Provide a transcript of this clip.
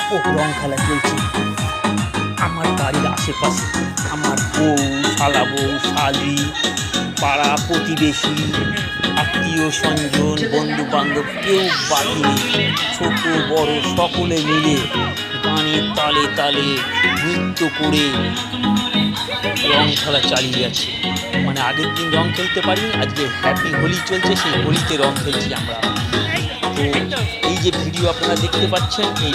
ব্যাপক রং খেলা চলছে আমার বাড়ির আশেপাশে। আমার বউ, শালা বউ, শালি, পাড়া প্রতিবেশী, আত্মীয় স্বজন, বন্ধু বান্ধব কেউ বাকি নেই। ছোট বড় সকলে মিলে গানের তালে তালে নৃত্য করে রং খেলা চালিয়ে যাচ্ছে। মানে আগের দিন রং খেলতে পারিনি, আজকে হ্যাপি হোলি চলছে, সেই হোলিতে রং খেলছি আমরা। তো এই যে ভিডিও আপনারা দেখতে পাচ্ছেন, এই